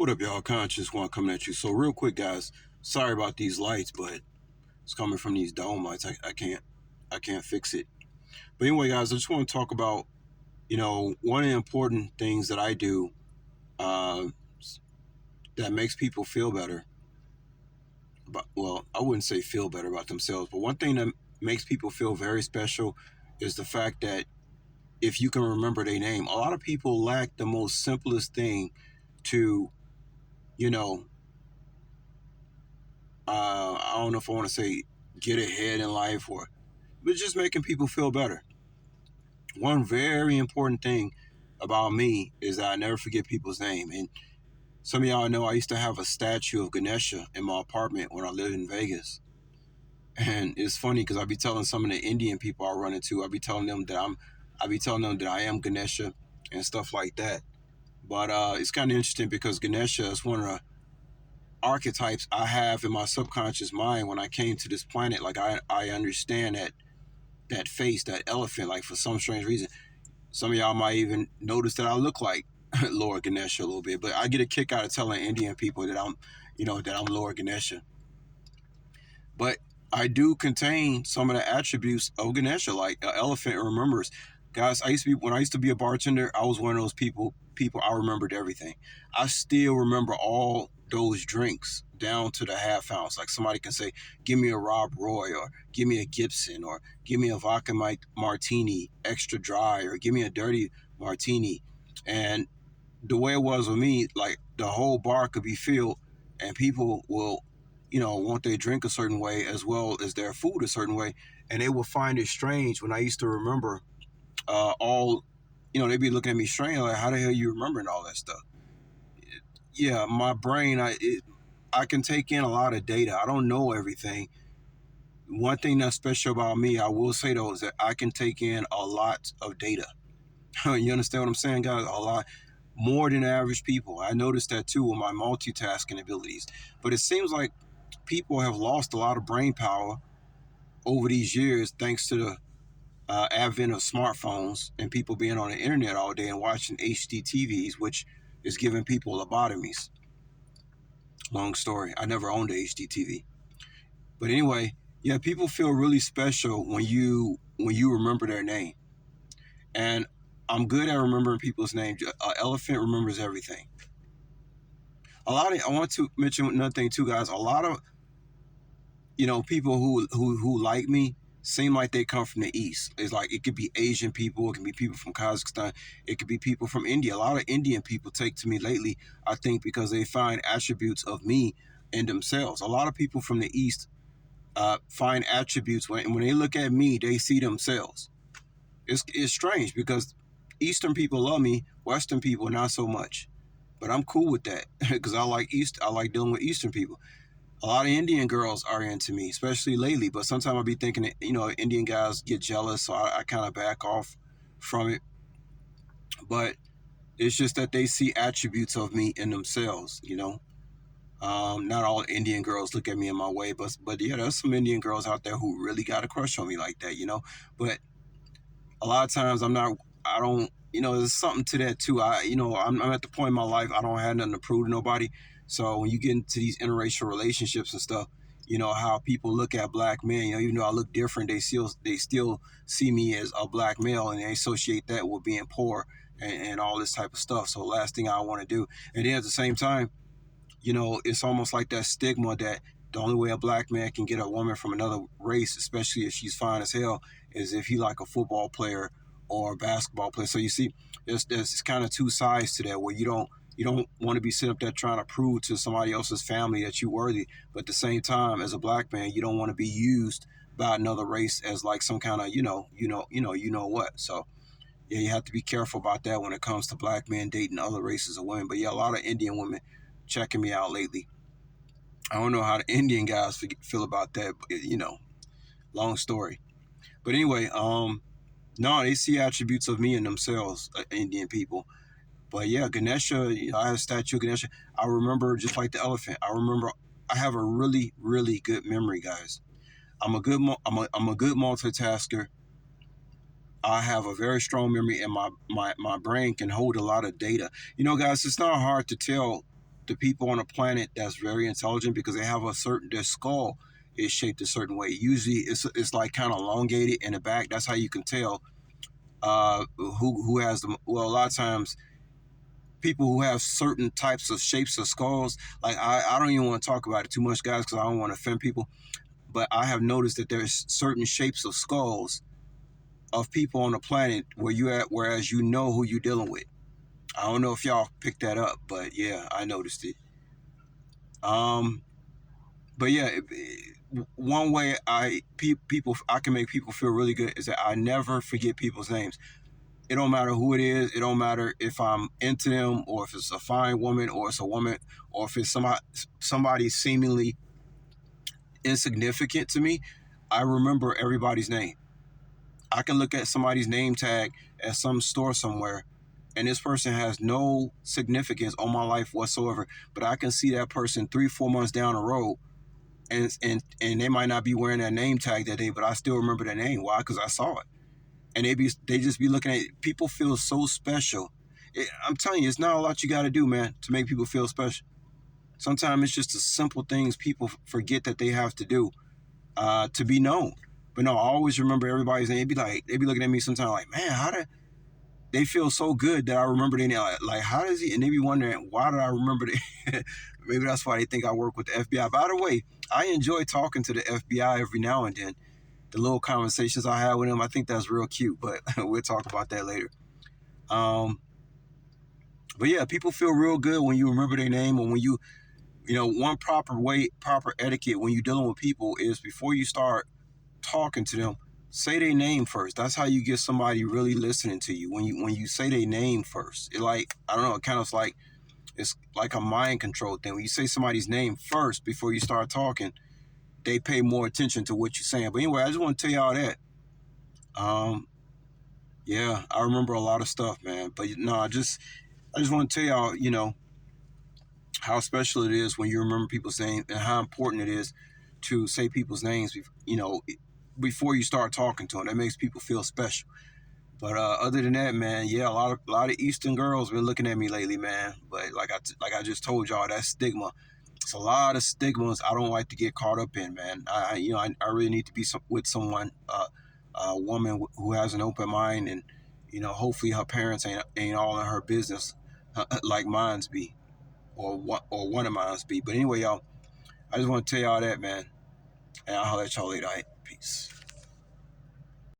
What up, y'all? Conscious One coming at you. So real quick, guys. Sorry about these lights, but it's coming from these dome lights. I can't fix it. But anyway, guys, I just want to talk about one of the important things that I do uh, that makes people feel better. Well, I wouldn't say feel better about themselves, but one thing that makes people feel very special is the fact that if you can remember their name, a lot of people lack the most simplest thing to you know I don't know if I want to say get ahead in life but just making people feel better. One very important thing about me is that I never forget people's name. And some of y'all know I used to have a statue of Ganesha in my apartment when I lived in Vegas. And it's funny because I be telling some of the Indian people I run into, I be telling them that I am Ganesha and stuff like that. But it's kind of interesting because Ganesha is one of the archetypes I have in my subconscious mind when I came to this planet. Like I understand that face, that elephant, like for some strange reason. Some of y'all might even notice that I look like Lord Ganesha a little bit, but I get a kick out of telling Indian people that I'm Lord Ganesha. But I do contain some of the attributes of Ganesha, like an elephant remembers. Guys, when I used to be a bartender, I was one of those people. I remembered everything. I still remember all those drinks down to the half ounce. Like somebody can say, "Give me a Rob Roy," or "Give me a Gibson," or "Give me a vodka martini extra dry," or "Give me a dirty martini." And the way it was with me, like the whole bar could be filled, and people will, want their drink a certain way as well as their food a certain way, and they will find it strange when I used to remember all. They'd be looking at me strange, like, "How the hell you remembering all that stuff?" Yeah, my brain, I can take in a lot of data. I don't know everything. One thing that's special about me, I will say though, is that I can take in a lot of data. You understand what I'm saying, guys? A lot more than average people. I noticed that too with my multitasking abilities. But it seems like people have lost a lot of brain power over these years thanks to the advent of smartphones and people being on the internet all day and watching HD TVs, which is giving people lobotomies. Long story. I never owned a HD TV. But anyway, yeah, people feel really special when you remember their name. And I'm good at remembering people's names. Elephant remembers everything. I want to mention another thing too, guys. A lot of people who like me seem like they come from the East. It's like it could be Asian people, it can be people from Kazakhstan, it could be people from India. A lot of Indian people take to me lately, I think, because they find attributes of me in themselves. A lot of people from the East find attributes when they look at me, they see themselves. It's strange because Eastern people love me, Western people not so much. But I'm cool with that because I like dealing with Eastern people. A lot of Indian girls are into me, especially lately. But sometimes I'll be thinking that, Indian guys get jealous, so I kind of back off from it. But it's just that they see attributes of me in themselves. Not all Indian girls look at me in my way, but yeah, there's some Indian girls out there who really got a crush on me like that. But a lot of times I don't, there's something to that too. I'm at the point in my life, I don't have nothing to prove to nobody. So when you get into these interracial relationships and stuff, how people look at black men, even though I look different, they still see me as a black male, and they associate that with being poor and all this type of stuff. So last thing I want to do. And then at the same time, it's almost like that stigma that the only way a black man can get a woman from another race, especially if she's fine as hell, is if he like a football player or a basketball player. So you see, there's kind of two sides to that, where you don't want to be sitting up there trying to prove to somebody else's family that you're worthy, but at the same time, as a black man, you don't want to be used by another race as like some kind of what. So yeah, you have to be careful about that when it comes to black men dating other races of women. But yeah, a lot of Indian women checking me out lately. I don't know how the Indian guys feel about that, but long story. But anyway, no, they see attributes of me in themselves, Indian people. But yeah, Ganesha, I had a statue of Ganesha. I remember just like the elephant. I have a really, really good memory, guys. I'm a good multitasker. I have a very strong memory, and my brain can hold a lot of data. Guys, it's not hard to tell the people on a planet that's very intelligent because they have a certain their skull is shaped a certain way. Usually, it's like kind of elongated in the back. That's how you can tell who has the well. A lot of times, people who have certain types of shapes of skulls. Like I don't even want to talk about it too much, guys, because I don't want to offend people. But I have noticed that there's certain shapes of skulls of people on the planet where you at, whereas you know who you're dealing with. I don't know if y'all picked that up, but yeah, I noticed it. Um, but yeah, one way people I can make people feel really good is that I never forget people's names. It don't matter who it is. It don't matter if I'm into them or if it's a fine woman or it's a woman or if it's somebody seemingly insignificant to me. I remember everybody's name. I can look at somebody's name tag at some store somewhere, and this person has no significance on my life whatsoever. But I can see that person 3, 4 months down the road, and they might not be wearing that name tag that day, but I still remember their name. Why? Because I saw it, and they just be looking at it. People feel so special. I'm telling you, it's not a lot you got to do, man, to make people feel special. Sometimes it's just the simple things people forget that they have to do to be known. But no, I always remember everybody's name. They be looking at me sometimes like, man, how did they feel so good that I remember their name? Like, how does he? And they be wondering, why did I remember that? Maybe that's why they think I work with the FBI. By the way, I enjoy talking to the FBI every now and then. The little conversations I have with them, I think that's real cute. But we'll talk about that later. Um, but yeah, people feel real good when you remember their name, or when one proper etiquette when you're dealing with people is before you start talking to them, say their name first. That's how you get somebody really listening to you. When you say their name first, it like I don't know, it kind of like it's like a mind control thing. When you say somebody's name first before you start talking, they pay more attention to what you're saying. But anyway, I just want to tell y'all that. Um, yeah, I remember a lot of stuff, man. But no, I just want to tell y'all, how special it is when you remember people's names and how important it is to say people's names, before you start talking to them. That makes people feel special. But other than that, man, yeah, a lot of Eastern girls been looking at me lately, man. But like I just told y'all, that stigma. It's a lot of stigmas I don't like to get caught up in, man. I really need to be with someone, a woman who has an open mind, and hopefully her parents ain't all in her business, like mine's be, or one of mine's be. But anyway, y'all, I just want to tell y'all that, man. And I'll let y'all later. All right, peace.